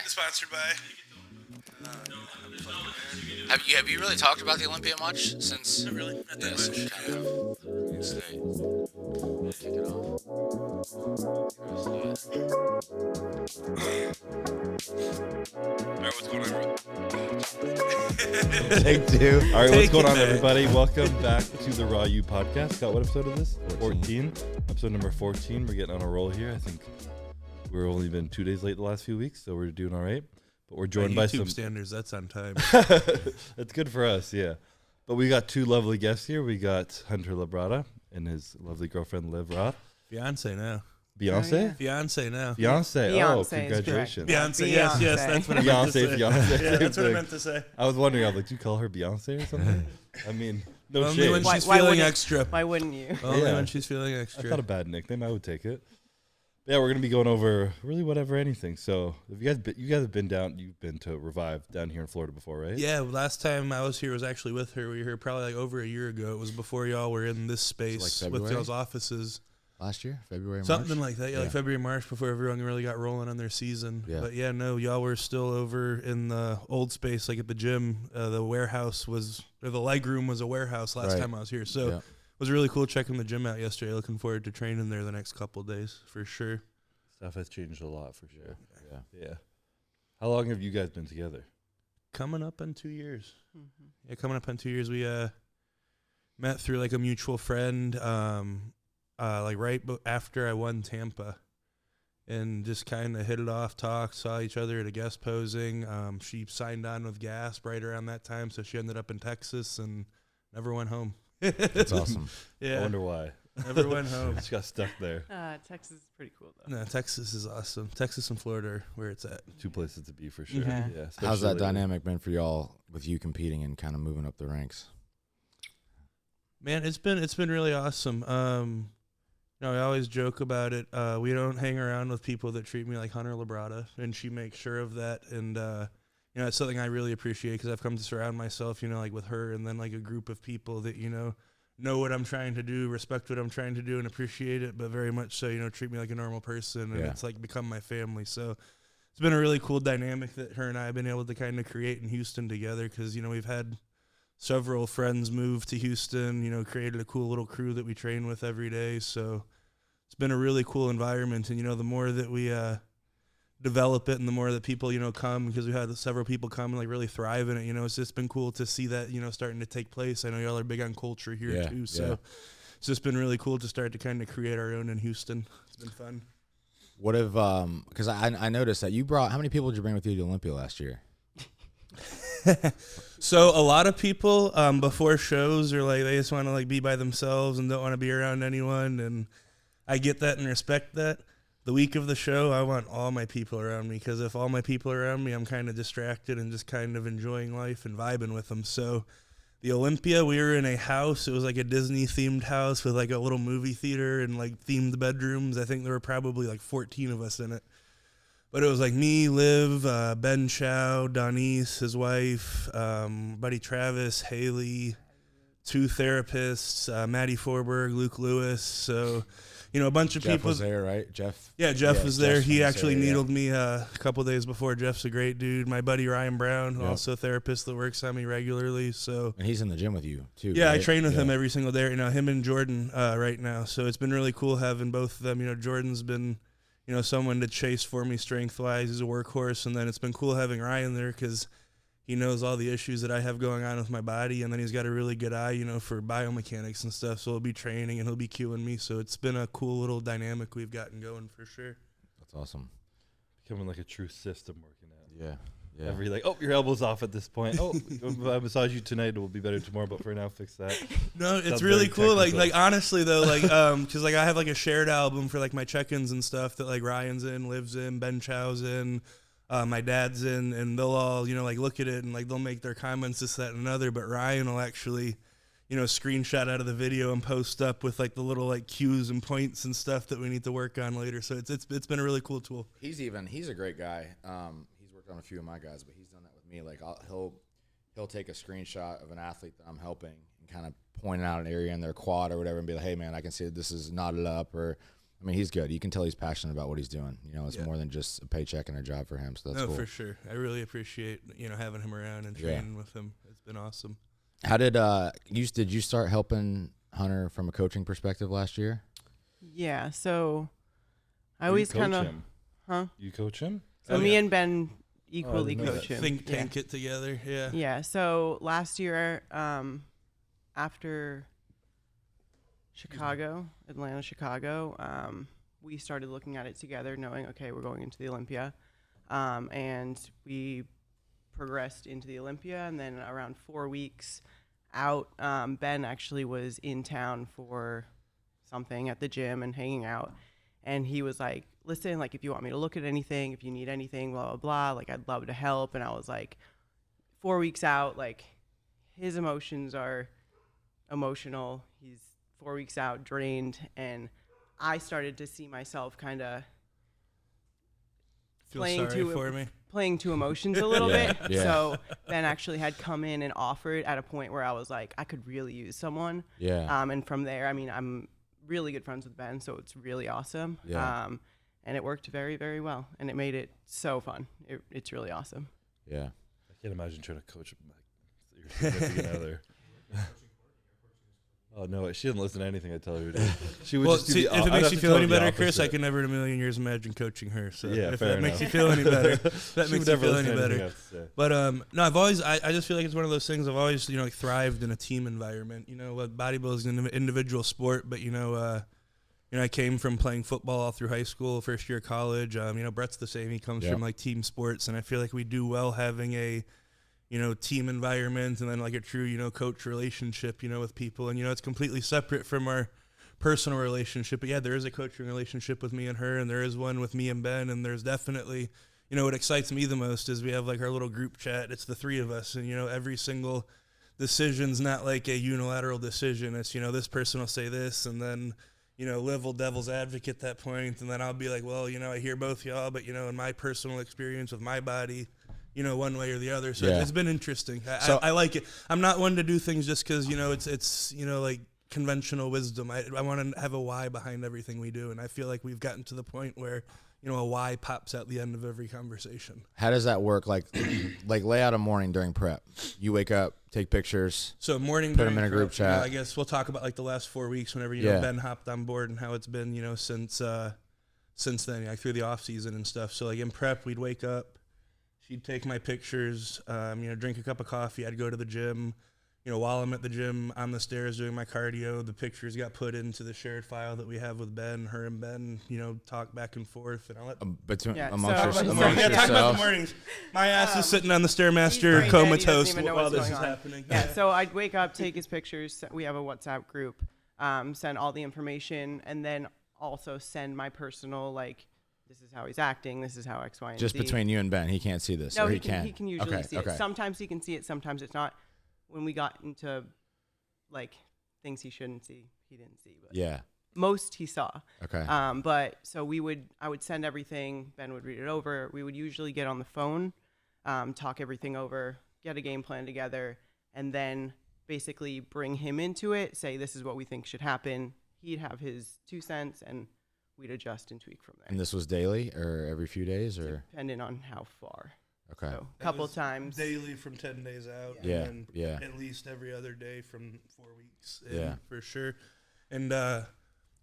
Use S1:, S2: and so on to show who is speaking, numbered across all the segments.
S1: Sponsored by.
S2: Have you really talked about the Olympia much since?
S1: Not really. Not that
S2: Yes,
S1: much.
S2: kind of. Stay. Kick it off.
S1: Alright, what's going on, bro?
S3: Take two.
S4: All right, what's going on,
S1: man.
S4: everybody? Welcome back to the Raw U podcast. Scott, what episode is this? 14. Episode number 14. We're getting on a roll here. I think we're only been 2 days late the last few weeks, so we're doing all right. But we're joined by
S1: YouTube
S4: some
S1: standards. That's on time.
S4: That's good for us, yeah. But we got two lovely guests here. We got Hunter Labrada and his lovely girlfriend, Liv Roth.
S1: Fiancé now.
S4: Beyonce?
S1: Fiancé now.
S4: Fiancé.
S3: Beyonce
S4: Oh,
S3: is correct.
S4: congratulations.
S1: Fiancé. Yes, that's what I meant to say.
S4: Fiancé.
S1: Yeah, that's what I
S4: Same
S1: meant to say.
S4: thing. I was wondering, I was like, do you call her Beyonce or something? I mean, no
S1: Only
S4: shade.
S1: when
S3: Why-
S1: she's
S3: why
S1: feeling
S3: wouldn't-
S1: extra.
S3: Why wouldn't you?
S1: Only
S4: Yeah.
S1: when she's feeling
S4: I
S1: extra.
S4: thought a bad nickname. I would take it. Yeah, we're gonna be going over really whatever, anything. So, if you guys have been down, you've been to Revive down here in Florida before, right?
S1: Yeah, last time I was here was actually with her. We were here probably like over a year ago. It was before y'all were in this space with
S5: February?
S1: y'all's offices.
S5: Last year, February,
S1: Something
S5: March?
S1: like that. Yeah, like February, March, before everyone really got rolling on their season.
S5: Yeah.
S1: But yeah, no, y'all were still over in the old space, like at the gym. The warehouse was, or the leg room was a warehouse last
S5: Right.
S1: time I was here. So
S5: Yeah.
S1: it was really cool checking the gym out yesterday. Looking forward to training there the next couple of days for sure.
S4: Stuff has changed a lot for sure.
S5: Yeah.
S4: Yeah. How long have you guys been together?
S1: Coming up on 2 years. Yeah, coming up on 2 years. We met through like a mutual friend, like after I won Tampa, and just kind of hit it off, talked, saw each other at a guest posing. She signed on with Gasp right around that time, so she ended up in Texas and never went home.
S5: That's awesome.
S4: I
S1: Yeah,
S4: wonder why.
S1: never went home.
S4: Just got stuck there.
S3: Texas is pretty cool though.
S1: No, Texas is awesome. Texas and Florida are where it's at.
S4: Two places to be for sure.
S3: Yeah.
S4: Yeah.
S5: How's
S4: especially
S5: that dynamic been for y'all with you competing and kind of moving up the ranks?
S1: Man, it's been really awesome. I always joke about it. We don't hang around with people that treat me like Hunter Labrada, and she makes sure of that. And it's something I really appreciate because I've come to surround myself, like with her, and then like a group of people that know what I'm trying to do, respect what I'm trying to do, and appreciate it, but very much so treat me like a normal person, and
S5: Yeah.
S1: it's like become my family. So it's been a really cool dynamic that her and I have been able to kind of create in Houston together because we've had several friends move to Houston, created a cool little crew that we train with every day. So it's been a really cool environment. And, the more that we develop it and the more that people, come, because we've had several people come and like really thrive in it, it's just been cool to see that, starting to take place. I know y'all are big on culture here
S5: Yeah,
S1: too. So
S5: yeah.
S1: it's just been really cool to start to kind of create our own in Houston. It's been fun.
S5: What if, because I noticed that you brought, how many people did you bring with you to Olympia last year?
S1: So a lot of people before shows are like they just want to like be by themselves and don't want to be around anyone, and I get that and respect that. The week of the show, I want all my people around me because if all my people are around me, I'm kind of distracted and just kind of enjoying life and vibing with them. So the Olympia, we were in a house. It was like a Disney themed house with like a little movie theater and like themed bedrooms. I think there were probably like 14 of us in it. But it was like me, Liv, Ben Chow, Donise, his wife, buddy Travis, Haley, two therapists, Maddie Forberg, Luke Lewis. So, a bunch of
S5: Jeff
S1: people.
S5: was there, right? Jeff?
S1: Yeah, Jeff was there.
S5: Jeff's
S1: He
S5: from
S1: actually
S5: this area,
S1: needled me a couple days before. Jeff's a great dude. My buddy Ryan Brown,
S5: Yep.
S1: also a therapist that works on me regularly. So
S5: And he's in the gym with you, too.
S1: yeah, I
S5: right?
S1: train with him
S5: Yeah.
S1: every single day. Him and Jordan right now. So it's been really cool having both of them. Jordan's been, someone to chase for me strength-wise. He's a workhorse. And then it's been cool having Ryan there because he knows all the issues that I have going on with my body. And then he's got a really good eye, for biomechanics and stuff. So he'll be training and he'll be cueing me. So it's been a cool little dynamic we've gotten going for sure.
S5: That's awesome.
S4: Becoming like a true system working out.
S5: Yeah. Yeah.
S4: Every your elbow's off at this point. Oh, I massage you tonight. It will be better tomorrow, but for now, fix that.
S1: No, it's
S4: Sounds
S1: really
S4: very
S1: cool.
S4: technical.
S1: Like honestly though, because I have like a shared album for like my check-ins and stuff that like Ryan's in, Liv's in, Ben Chow's in, my dad's in, and they'll all like look at it and like they'll make their comments this, that, and another. But Ryan will actually, screenshot out of the video and post up with like the little like cues and points and stuff that we need to work on later. So it's been a really cool tool.
S5: He's a great guy. He's worked on a few of my guys, but he's done that with me. Like he'll take a screenshot of an athlete that I'm helping and kind of point out an area in their quad or whatever and be like, hey man, I can see that this is knotted up, or I mean, he's good. You can tell he's passionate about what he's doing. You know, it's more than just a paycheck and a job for him. So that's cool.
S1: For sure. I really appreciate, having him around and training with him. It's been awesome.
S5: How did you start helping Hunter from a coaching perspective last year?
S3: Yeah. So I always kind of,
S4: You coach him?
S3: So me and Ben equally
S4: know
S3: coach
S4: that.
S3: him.
S1: Think tank it together. Yeah.
S3: Yeah. So last year, after Atlanta, Chicago, we started looking at it together, knowing, okay, we're going into the Olympia. And we progressed into the Olympia. And then around 4 weeks out, Ben actually was in town for something at the gym and hanging out. And he was like, listen, like, if you want me to look at anything, if you need anything, blah, blah, blah, like, I'd love to help. And I was like, 4 weeks out, like, his emotions are emotional. He's 4 weeks out, drained. And I started to see myself kind of playing to emotions a little bit.
S5: Yeah.
S3: So Ben actually had come in and offered at a point where I was like, I could really use someone.
S5: Yeah.
S3: And from there, I mean, I'm really good friends with Ben, so it's really awesome.
S5: Yeah.
S3: And it worked very, very well, and it made it so fun. It's really awesome.
S5: Yeah.
S4: I can't imagine trying to coach your significant other. Oh no, she didn't listen to anything I tell her to do. She would just do the,
S1: if it
S4: I'd
S1: makes
S4: have
S1: you
S4: to
S1: feel
S4: tell
S1: any
S4: her the
S1: better, Chris, I
S4: opposite.
S1: can never in a million years imagine coaching her. So
S4: Yeah,
S1: if
S4: fair
S1: that makes you
S4: enough.
S1: feel any better, that
S4: She
S1: makes
S4: would
S1: you
S4: never
S1: feel
S4: listen
S1: any
S4: to anything
S1: better.
S4: I have to say.
S1: But no, I've always, I just feel like it's one of those things. I've always, like thrived in a team environment. Bodybuilding is an individual sport, but I came from playing football all through high school, first year of college. Brett's the same. He comes from like team sports, and I feel like we do well having a team environment and then like a true coach relationship with people, and it's completely separate from our personal relationship. But yeah, there is a coaching relationship with me and her, and there is one with me and Ben, and there's definitely what excites me the most is we have like our little group chat. It's the three of us, and every single decision's not like a unilateral decision. It's this person will say this, and then Liv will devil's advocate that point, and then I'll be like, well, I hear both y'all, but in my personal experience with my body, one way or the other. So it's been interesting. I like it. I'm not one to do things just because it's like conventional wisdom. I want to have a why behind everything we do, and I feel like we've gotten to the point where a why pops at the end of every conversation.
S5: How does that work? Like lay out a morning during prep. You wake up, take pictures.
S1: So morning,
S5: put them in a group chat.
S1: I guess we'll talk about like the last 4 weeks whenever Ben hopped on board and how it's been since then, like through the off season and stuff. So like in prep, we'd wake up, she'd take my pictures, drink a cup of coffee. I'd go to the gym. While I'm at the gym on the stairs doing my cardio, the pictures got put into the shared file that we have with Ben. Her and Ben, talk back and forth, and I'll let
S5: Amongst
S1: talk about the mornings. My ass is sitting on the Stairmaster comatose while this is happening.
S3: Yeah, so I'd wake up, take his pictures. We have a WhatsApp group. Send all the information, and then also send my personal this is how he's acting. This is how X, Y, and
S5: Just
S3: Z.
S5: Between you and Ben, he can't see this.
S3: No,
S5: or
S3: he can usually see it.
S5: Okay.
S3: Sometimes he can see it. Sometimes it's not. When we got into things he shouldn't see, he didn't see. But
S5: Yeah.
S3: most he saw.
S5: Okay.
S3: But so I would send everything. Ben would read it over. We would usually get on the phone, talk everything over, get a game plan together, and then basically bring him into it. Say this is what we think should happen. He'd have his 2 cents, and we'd adjust and tweak from there.
S5: And this was daily or every few days or?
S3: Depending on how far.
S5: Okay.
S3: So a couple times.
S1: Daily from 10 days out.
S5: Yeah.
S1: And then at least every other day from 4 weeks. For sure. And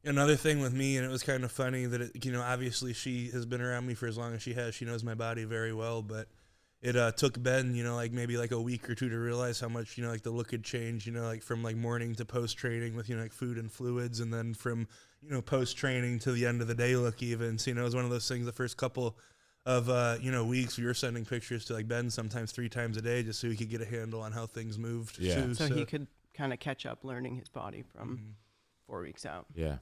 S1: another thing with me, and it was kind of funny that it, obviously she has been around me for as long as she has. She knows my body very well, but it took Ben, maybe a week or two to realize how much, the look had changed, from morning to post training with, food and fluids, and then from, post training to the end of the day look even. So, it was one of those things the first couple of weeks we were sending pictures to Ben sometimes 3 times a day just so he could get a handle on how things moved.
S5: Yeah.
S1: Too,
S3: so he could kind of catch up learning his body from 4 weeks out.
S5: Yeah.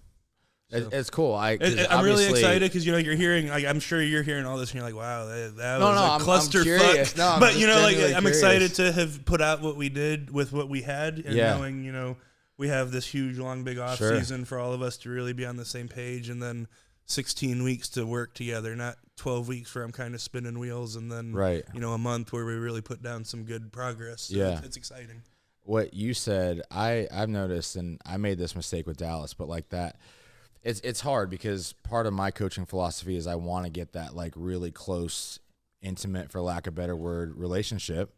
S1: So.
S5: It's cool. I'm
S1: really excited because you're hearing. I'm sure you're hearing all this, and you're like, "Wow, that was a clusterfuck."
S5: No,
S1: but
S5: I'm
S1: I'm excited to have put out what we did with what we had, and knowing we have this huge, long, big off season for all of us to really be on the same page, and then 16 weeks to work together, not 12 weeks where I'm kind of spinning wheels, and then a month where we really put down some good progress. So it's exciting.
S5: What you said, I've noticed, and I made this mistake with Dallas, but it's hard because part of my coaching philosophy is I want to get that like really close, intimate, for lack of a better word, relationship.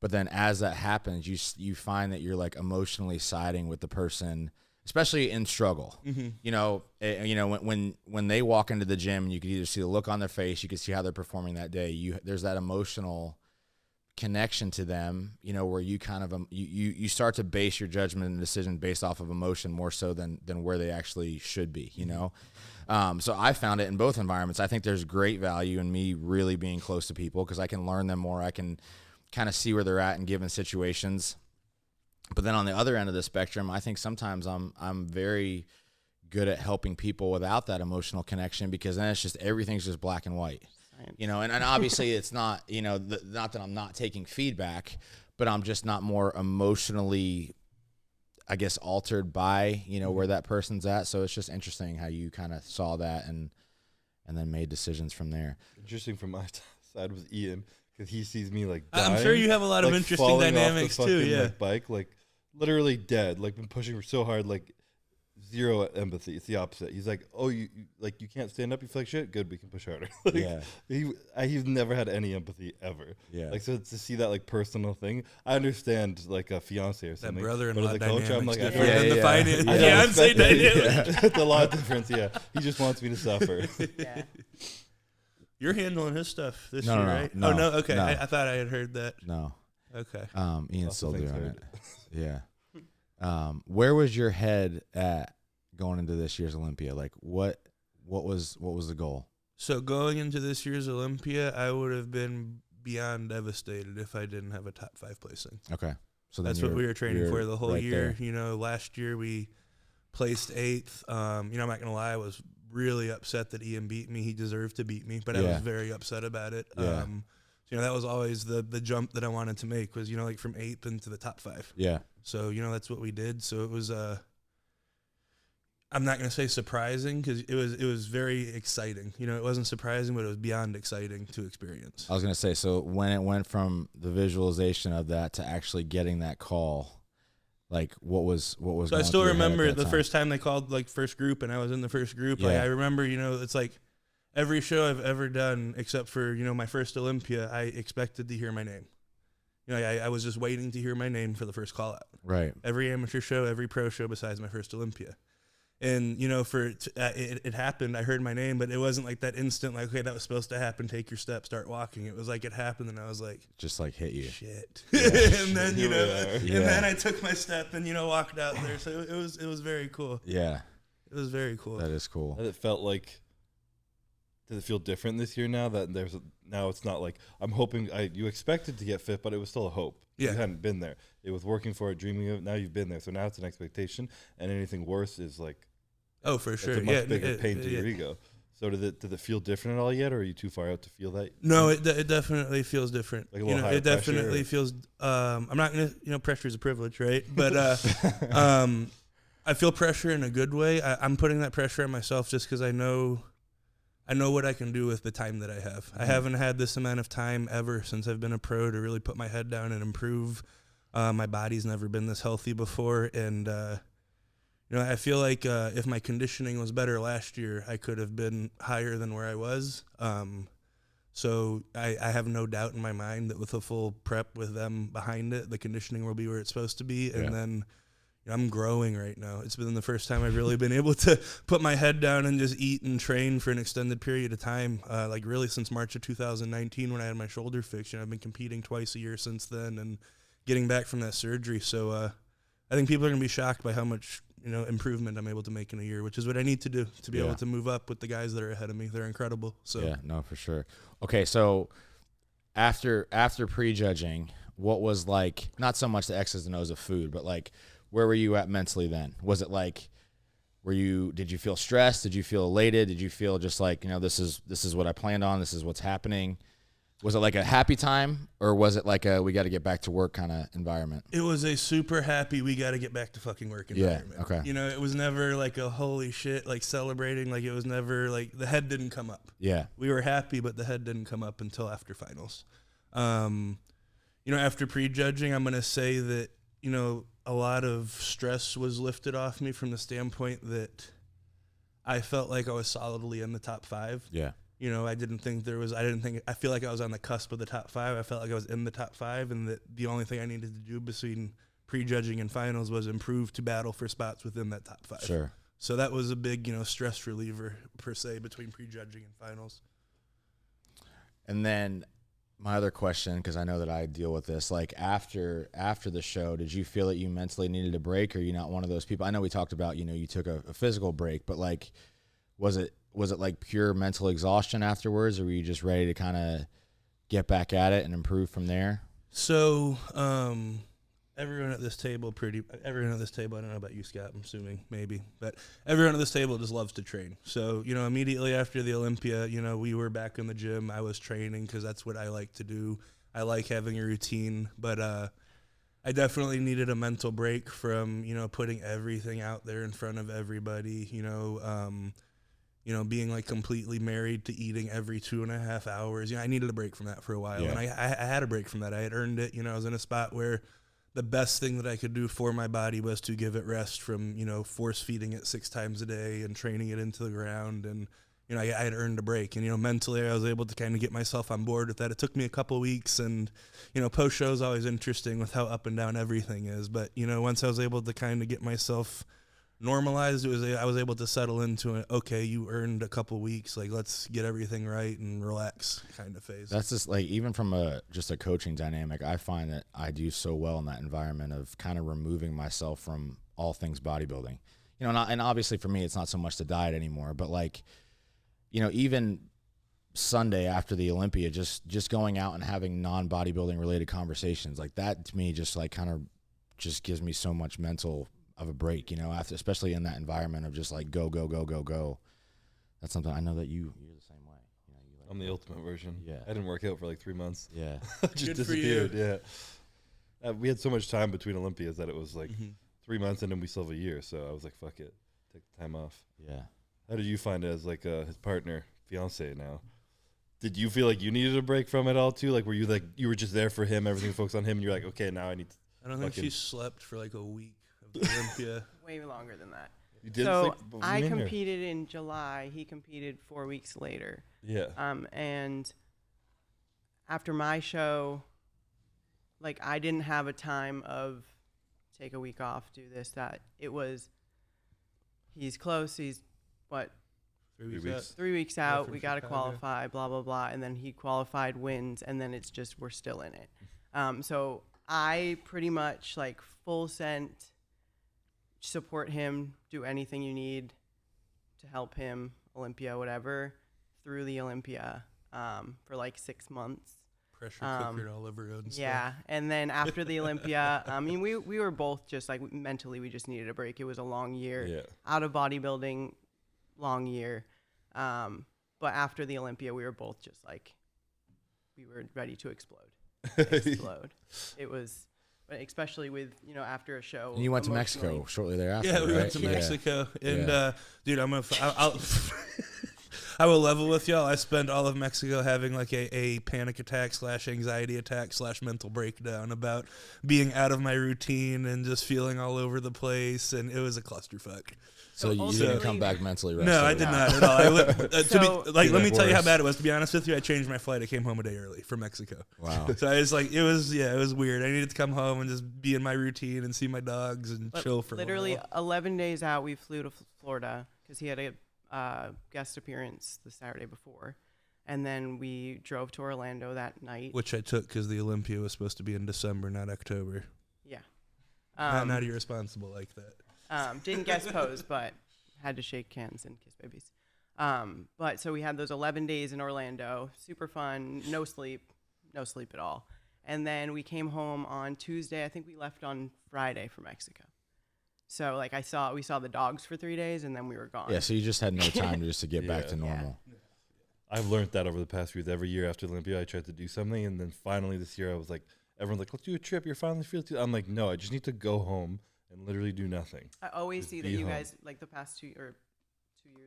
S5: But then as that happens, you find that you're like emotionally siding with the person, especially in struggle. You know, when they walk into the gym, you could either see the look on their face, you could see how they're performing that day. There's that emotional connection to them, you know, where you kind of you start to base your judgment and decision based off of emotion more so than where they actually should be, you know. So I found it in both environments. I think there's great value in me really being close to people because I can learn them more. I can kind of see where they're at in given situations. But then on the other end of the spectrum, I think sometimes I'm very good at helping people without that emotional connection because then it's just everything's just black and white. You know, and obviously it's not, you know, not that I'm not taking feedback, but I'm just not more emotionally, I guess, altered by, you know, where that person's at. So it's just interesting how you kind of saw that and then made decisions from there.
S4: Interesting from my side with Ian because he sees me like dying,
S1: I'm sure you have a lot of
S4: like,
S1: interesting
S4: falling
S1: dynamics
S4: off the
S1: too.
S4: fucking,
S1: Yeah.
S4: like, bike, like literally dead, like been pushing so hard, like zero empathy. It's the opposite. He's like, oh, you like you can't stand up. You feel like shit. Good, we can push harder. Like,
S5: Yeah.
S4: He's never had any empathy ever.
S5: Yeah.
S4: Like so to see that like personal thing, I understand like a fiance or
S1: That
S4: something.
S1: brother-in-law
S4: but as a coach, I'm
S1: dynamic's
S4: like, I
S1: different
S4: feel
S1: than
S5: Yeah,
S1: the
S5: yeah.
S1: finance
S5: I
S4: don't
S1: fiance
S4: expect it.
S1: dynamic.
S4: It's a lot of difference. Yeah, he just wants me to suffer.
S3: Yeah.
S1: You're handling his stuff this
S5: No,
S1: year,
S5: no,
S1: right?
S5: no,
S1: Oh, no? Okay.
S5: no.
S1: I thought I had heard that.
S5: No.
S1: Okay.
S5: Ian's
S4: Also
S5: still
S4: things
S5: doing
S4: heard.
S5: it. Yeah. Where was your head at going into this year's Olympia? Like what was the goal?
S1: So going into this year's Olympia, I would have been beyond devastated if I didn't have a top 5 placing.
S5: Okay. So then
S1: That's what we were training
S5: you're
S1: for the whole
S5: right
S1: year.
S5: there.
S1: You know, last year we placed 8th. You know, I'm not going to lie, I was really upset that Ian beat me. He deserved to beat me, but I
S5: Yeah.
S1: was very upset about it.
S5: Yeah.
S1: So, you know, that was always the jump that I wanted to make was, you know, like from 8th into the top 5.
S5: Yeah.
S1: So, you know, that's what we did. So it was, I'm not going to say surprising because it was very exciting. You know, it wasn't surprising, but it was beyond exciting to experience.
S5: I was going to say, so when it went from the visualization of that to actually getting that call, like what was
S1: So
S5: going
S1: I still
S5: through your head at
S1: remember
S5: that
S1: the
S5: time?
S1: first time they called like first group and I was in the first group. Like
S5: Yeah.
S1: I remember, you know, it's like every show I've ever done except for, you know, my first Olympia, I expected to hear my name. You know, I was just waiting to hear my name for the first call out.
S5: Right.
S1: Every amateur show, every pro show besides my first Olympia. And, you know, it happened. I heard my name, but it wasn't like that instant, like, okay, that was supposed to happen. Take your step, start walking. It was like it happened, and I was like,
S5: Just like hit you.
S1: shit.
S5: Yeah.
S1: And then, you
S4: Here
S1: know,
S4: we are.
S5: Yeah.
S1: and then I took my step and, you know, walked out there. So it was very cool.
S5: Yeah.
S1: It was very cool.
S5: That is cool.
S4: And it felt like, did it feel different this year now that now it's not like, I'm hoping, you expected to get fit, but it was still a hope.
S1: Yeah.
S4: You hadn't been there. It was working for it, dreaming of it. Now you've been there. So now it's an expectation, and anything worse is like,
S1: Oh, for sure.
S4: it's a much
S1: Yeah.
S4: bigger pain to your ego. So did it feel different at all yet, or are you too far out to feel that?
S1: No, it definitely feels different.
S4: Like a
S1: You
S4: little
S1: know,
S4: higher
S1: it definitely
S4: pressure, or-
S1: feels. I'm not gonna. You know, pressure is a privilege, right? But I feel pressure in a good way. I'm putting that pressure on myself just because I know what I can do with the time that I have. I haven't had this amount of time ever since I've been a pro to really put my head down and improve. My body's never been this healthy before, and you know, I feel like if my conditioning was better last year, I could have been higher than where I was. So I have no doubt in my mind that with a full prep with them behind it, the conditioning will be where it's supposed to be. And
S5: Yeah.
S1: then you know, I'm growing right now. It's been the first time I've really been able to put my head down and just eat and train for an extended period of time. Like really since March of 2019 when I had my shoulder fixed. You know, I've been competing twice a year since then and getting back from that surgery. So I think people are going to be shocked by how much, you know, improvement I'm able to make in a year, which is what I need to do to be
S5: Yeah.
S1: able to move up with the guys that are ahead of me. They're incredible. So
S5: Yeah, no, for sure. Okay, so after prejudging, what was like, not so much the X's and O's of food, but like, where were you at mentally then? Was it like, did you feel stressed? Did you feel elated? Did you feel just like, you know, this is what I planned on, this is what's happening? Was it like a happy time, or was it like a we got to get back to work kind of environment?
S1: it was a super happy, we got to get back to fucking work environment.
S5: okay.
S1: You know, it was never like a holy shit, like celebrating. Like it was never like the head didn't come up.
S5: Yeah.
S1: We were happy, but the head didn't come up until after finals. You know, after prejudging, I'm going to say that, you know, a lot of stress was lifted off me from the standpoint that I felt like I was solidly in the top 5.
S5: Yeah.
S1: You know, I feel like I was on the cusp of the top 5. I felt like I was in the top 5, and that the only thing I needed to do between prejudging and finals was improve to battle for spots within that top 5.
S5: Sure.
S1: So that was a big, stress reliever per se between prejudging and finals.
S5: And then my other question, because I know that I deal with this, like after the show, did you feel that you mentally needed a break, or are you not one of those people? I know we talked about, you took a physical break, but like, was it like pure mental exhaustion afterwards, or were you just ready to kind of get back at it and improve from there?
S1: So, everyone at this table, I don't know about you, Scott, I'm assuming, maybe, but everyone at this table just loves to train. So, immediately after the Olympia, we were back in the gym. I was training because that's what I like to do. I like having a routine, but I definitely needed a mental break from, putting everything out there in front of everybody, being like completely married to eating every 2.5 hours. I needed a break from that for a while, and I had a break from that. I had earned it. I was in a spot where the best thing that I could do for my body was to give it rest from, force feeding it 6 times a day and training it into the ground. And, I had earned a break. And, mentally I was able to kind of get myself on board with that. It took me a couple weeks, and, post-show is always interesting with how up and down everything is. But, once I was able to kind of get myself normalized, I was able to settle into it. Okay, you earned a couple weeks, like let's get everything right and relax kind of phase.
S5: That's just like, even from just a coaching dynamic, I find that I do so well in that environment of kind of removing myself from all things bodybuilding. And obviously for me it's not so much the diet anymore, but like, even Sunday after the Olympia, just going out and having non-bodybuilding related conversations, like that to me just like kind of just gives me so much mental of a break, after, especially in that environment of just like go. That's something I know that you're the same way.
S4: I'm the ultimate version.
S5: Yeah.
S4: I didn't work out for like 3 months.
S5: Yeah.
S4: Just
S1: Good for
S4: disappeared.
S1: you.
S4: Yeah. We had so much time between Olympias that it was like 3 months, and then we still have a year. So I was like, fuck it, take the time off.
S5: Yeah.
S4: How did you find it as like his partner, fiance now? Did you feel like you needed a break from it all too? Like, were you like, you were just there for him, everything focused on him, and you're like, okay, now I need to.
S1: I don't think she slept for like a week of the Olympia.
S3: Way longer than that.
S4: You did
S3: So
S4: sleep?
S3: I competed in July. He competed 4 weeks later.
S4: Yeah.
S3: And after my show, like I didn't have a time of take a week off, do this, that. It was, he's close. He's what?
S1: 3 weeks out.
S3: 3 weeks out.
S1: from
S3: We got to
S1: Chicago.
S3: qualify, blah, blah, blah. And then he qualified, wins. And then it's just, we're still in it. So I pretty much like full sent, support him, do anything you need to help him, Olympia, whatever, through the Olympia for like 6 months.
S1: Pressure cooker all over road and stuff.
S3: Yeah, and then after the Olympia, I mean, we were both just like mentally, we just needed a break. It was a long year out of bodybuilding, long year. But after the Olympia, we were both just like, we were ready to explode. It was, especially with, after a show.
S5: And you went to Mexico shortly thereafter.
S1: Yeah, we went to Mexico. And, dude, I will level with y'all. I spent all of Mexico having like a panic attack / anxiety attack / mental breakdown about being out of my routine and just feeling all over the place. And it was a clusterfuck.
S5: So you didn't come back mentally rested?
S1: No, I did not at all. Let me tell you how
S5: worse.
S1: bad it was. To be honest with you, I changed my flight. I came home a day early from Mexico.
S5: Wow.
S1: So I was like, it was weird. I needed to come home and just be in my routine and see my dogs and chill for
S3: literally
S1: a while.
S3: 11 days out, we flew to Florida because he had a guest appearance the Saturday before. And then we drove to Orlando that night.
S1: Which I took because the Olympia was supposed to be in December, not October.
S3: Yeah.
S1: Not irresponsible like that.
S3: Didn't guest pose, but had to shake hands and kiss babies. But so we had those 11 days in Orlando, super fun, no sleep at all. And then we came home on Tuesday. I think we left on Friday for Mexico. So like we saw the dogs for 3 days and then we were gone.
S5: Yeah, so you just had no time just to get back to normal.
S4: I've learned that over the past few years. Every year after Olympia, I tried to do something, and then finally this year, I was like, everyone's like, let's do a trip. You're finally feeling it. I'm like, no, I just need to go home and literally do nothing.
S3: I always
S4: Just
S3: see that
S4: be
S3: you
S4: home.
S3: guys, like the past 2 years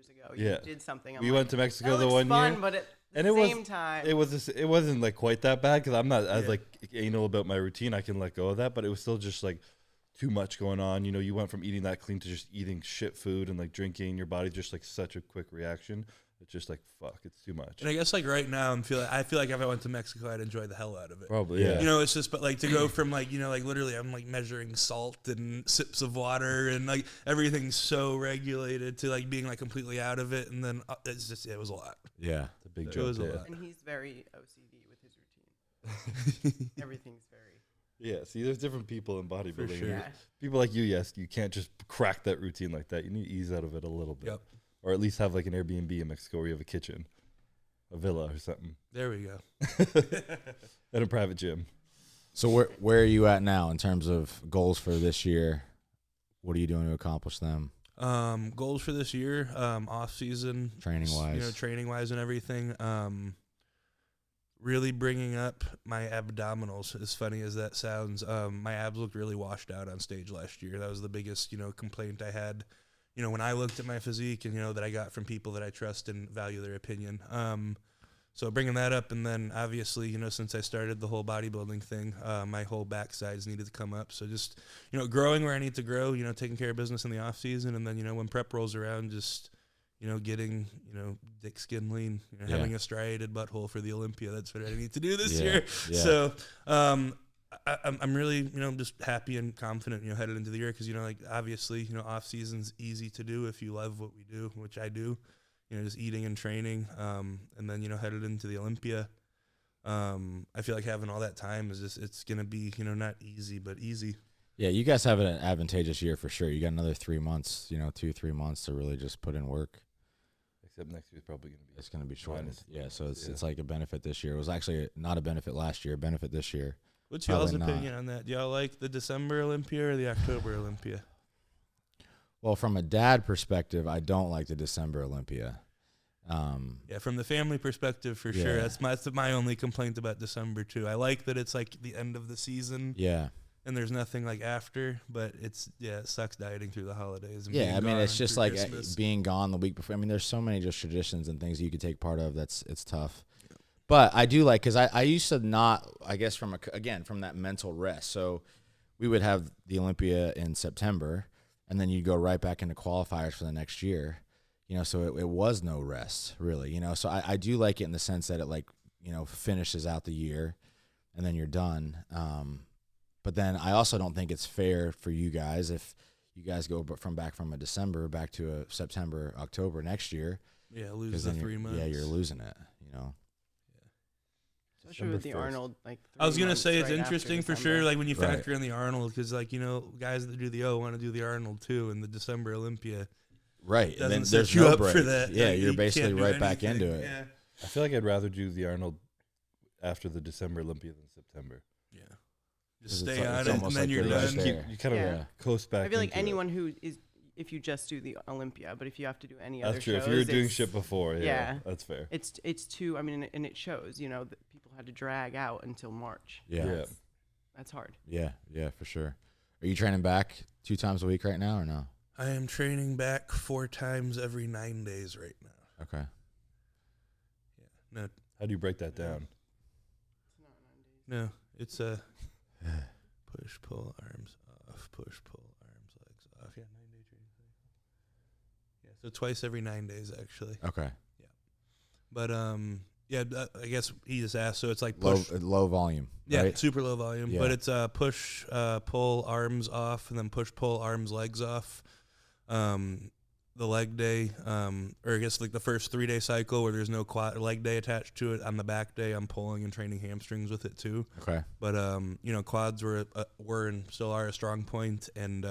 S3: ago, you did something.
S4: We went to Mexico the
S3: looks
S4: one
S3: fun,
S4: year.
S3: but at
S4: And
S3: the
S4: it was-
S3: same time,
S4: It wasn't like quite that bad because I'm not as like anal about my routine. I can let go of that, but it was still just like too much going on. You know, you went from eating that clean to just eating shit food and like drinking. Your body just like such a quick reaction. It's just like, fuck, it's too much.
S1: And I guess like right now I feel like if I went to Mexico, I'd enjoy the hell out of it.
S4: Probably, yeah.
S1: You know, it's just, but like to go from like, you know, like literally I'm like measuring salt and sips of water and like everything's so regulated to like being like completely out of it. And then it's just, it was a lot.
S5: Yeah.
S4: It's a big
S1: It
S4: joke.
S1: was a
S4: Yeah.
S1: lot.
S3: And he's very OCD with his routine. Everything's very.
S4: Yeah, see, there's different people in bodybuilding.
S1: sure.
S3: Yeah.
S4: People like you, yes, you can't just crack that routine like that. You need to ease out of it a little bit.
S1: Yep.
S4: Or at least have like an Airbnb in Mexico where you have a kitchen, a villa or something,
S1: There we go.
S4: and a private gym.
S5: So where are you at now in terms of goals for this year? What are you doing to accomplish them?
S1: Goals for this year, off season,
S5: Training-wise.
S1: you know, training wise and everything. Really bringing up my abdominals. As funny as that sounds, my abs looked really washed out on stage last year. That was the biggest, you know, complaint I had. You know, when I looked at my physique, and you know that I got from people that I trust and value their opinion. So bringing that up, and then obviously, you know, since I started the whole bodybuilding thing, my whole backsides needed to come up. So just, you know, growing where I need to grow, you know, taking care of business in the off season, and then, you know, when prep rolls around, just, you know, getting, you know, thick skin lean, you know,
S5: Yeah.
S1: having a striated butthole for the Olympia. That's what I need to do this
S5: Yeah,
S1: year.
S5: yeah.
S1: So I'm really, you know, just happy and confident, you know, headed into the year because, you know, like obviously, you know, off season's easy to do if you love what we do, which I do. You know, just eating and training, and then, you know, headed into the Olympia. I feel like having all that time is just, it's going to be, you know, not easy, but easy.
S5: Yeah, you guys have an advantageous year for sure. You got another 3 months, you know, 2-3 months to really just put in work.
S4: Except next year's probably going to be.
S5: It's going to be shortened.
S4: minus-
S5: Yeah, so it's
S4: yeah.
S5: it's like a benefit this year. It was actually not a benefit last year, a benefit this year.
S1: What's y'all's
S5: Probably not.
S1: opinion on that? Do y'all like the December Olympia or the October Olympia?
S5: Well, from a dad perspective, I don't like the December Olympia.
S1: Yeah, from the family perspective, for
S5: Yeah.
S1: sure. That's my only complaint about December, too. I like that it's like the end of the season
S5: Yeah.
S1: and there's nothing like after, but it's, yeah, it sucks dieting through the holidays. And
S5: Yeah,
S1: being
S5: I mean, it's
S1: gone
S5: just
S1: through
S5: like
S1: Christmas.
S5: being gone the week before. I mean, there's so many just traditions and things you could take part of. It's tough. But I do like, because I used to not, I guess, from that mental rest. So we would have the Olympia in September, and then you'd go right back into qualifiers for the next year. You know, so it was no rest, really. You know, so I do like it in the sense that it, like, you know, finishes out the year, and then you're done. But then I also don't think it's fair for you guys if you guys go back from a December back to a September, October next year.
S1: Yeah, lose
S5: 'Cause
S1: the
S5: then
S1: 3 months.
S5: Yeah, you're losing it, you know.
S3: Especially with the
S4: December 1st.
S3: Arnold, like.
S1: I was
S3: 3
S1: gonna
S3: months
S1: say it's
S3: right after
S1: interesting for
S3: December.
S1: sure. Like when you
S5: Right.
S1: factor in the Arnold, because like, you know, guys that do the O want to do the Arnold too, and the December Olympia
S5: Right. And
S1: doesn't
S5: then
S1: set
S5: there's
S1: you
S5: no
S1: up
S5: break.
S1: for that.
S5: Yeah,
S1: Like,
S5: you're
S1: you
S5: basically
S1: can't do
S5: right back
S1: anything.
S5: into it.
S1: Yeah,
S4: I feel like I'd rather do the Arnold after the December Olympia than September.
S1: yeah.
S5: 'Cause
S1: Just
S5: it's
S1: stay
S5: like-
S1: on
S5: it's
S1: it,
S5: almost
S1: and then
S5: like
S1: you're
S5: you're right
S1: done.
S5: there.
S4: You kind of
S3: Yeah.
S4: coast back.
S3: I feel like
S4: into
S3: anyone
S4: it.
S3: who is, if you just do the Olympia, but if you have to do any other
S4: That's true.
S3: shows,
S4: If you were doing
S3: it's-
S4: shit before, yeah,
S3: yeah.
S4: that's fair.
S3: it's too. I mean, and it shows. You know, that people had to drag out until March.
S5: Yeah.
S3: That's hard.
S5: Yeah, for sure. Are you training back 2 times a week right now or no?
S1: I am training back 4 times every 9 days right now.
S5: Okay.
S1: No,
S4: How do you break that down?
S1: no, it's a push, pull, arms off, push, pull, arms, legs off. Yeah, 9-day training cycle. Yeah, so twice every 9 days actually.
S5: Okay.
S1: But yeah, I guess he just asked. So it's like
S5: Low
S1: push,
S5: low volume,
S1: yeah,
S5: right?
S1: super low volume.
S5: Yeah.
S1: But it's push, pull, arms off, and then push, pull, arms, legs off. The leg day, or I guess like the first 3-day cycle where there's no quad leg day attached to it. On the back day, I'm pulling and training hamstrings with it too.
S5: Okay.
S1: But you know, quads were and still are a strong point, and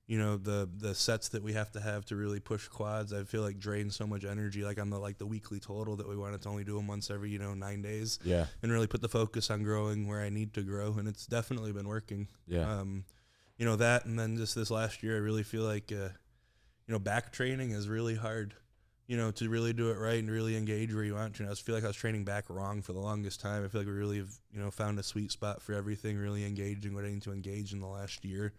S1: you know, the sets that we have to really push quads, I feel like drain so much energy. Like on the weekly total that we wanted to only do them once every 9 days,
S5: Yeah.
S1: and really put the focus on growing where I need to grow, and it's definitely been working.
S5: Yeah.
S1: You know that, and then just this last year, I really feel like you know, back training is really hard. You know, to really do it right and really engage where you want to. And I feel like I was training back wrong for the longest time. I feel like we really have, you know, found a sweet spot for everything, really engaging what I need to engage in the last year.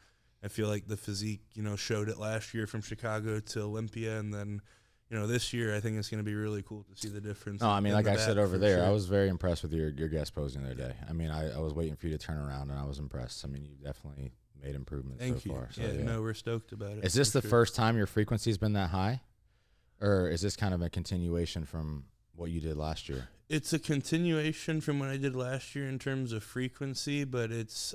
S1: I feel like the physique, you know, showed it last year from Chicago to Olympia, and then, you know, this year I think it's going to be really cool to see the difference.
S5: No, I mean,
S1: in
S5: like
S1: the
S5: I said
S1: back
S5: over
S1: for
S5: there,
S1: sure.
S5: I was very impressed with your guest posing the other day. I mean, I was waiting for you to turn around, and I was impressed. I mean, you definitely made improvements
S1: Thank
S5: so
S1: you.
S5: far. So,
S1: Yeah, no, we're stoked about it.
S5: Is this
S1: for
S5: the
S1: sure.
S5: first time your frequency's been that high? Or is this kind of a continuation from what you did last year?
S1: It's a continuation from what I did last year in terms of frequency, but it's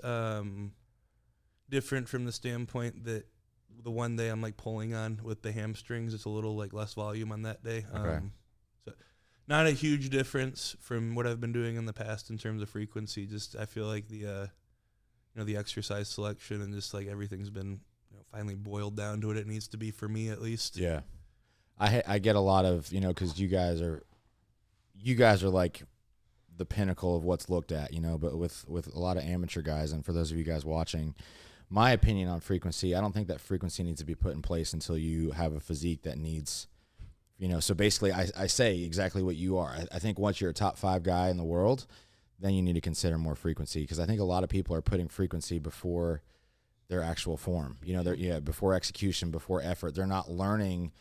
S1: different from the standpoint that the one day I'm like pulling on with the hamstrings, it's a little like less volume on that day.
S5: Okay.
S1: So not a huge difference from what I've been doing in the past in terms of frequency. Just I feel like the the exercise selection and just like everything's been finally boiled down to what it needs to be for me at least.
S5: Yeah. I get a lot of, because you guys are like the pinnacle of what's looked at, but with a lot of amateur guys, and for those of you guys watching, my opinion on frequency, I don't think that frequency needs to be put in place until you have a physique that needs, so basically I say exactly what you are. I think once you're a top 5 guy in the world, then you need to consider more frequency, because I think a lot of people are putting frequency before their actual form, before execution, before effort. They're not learning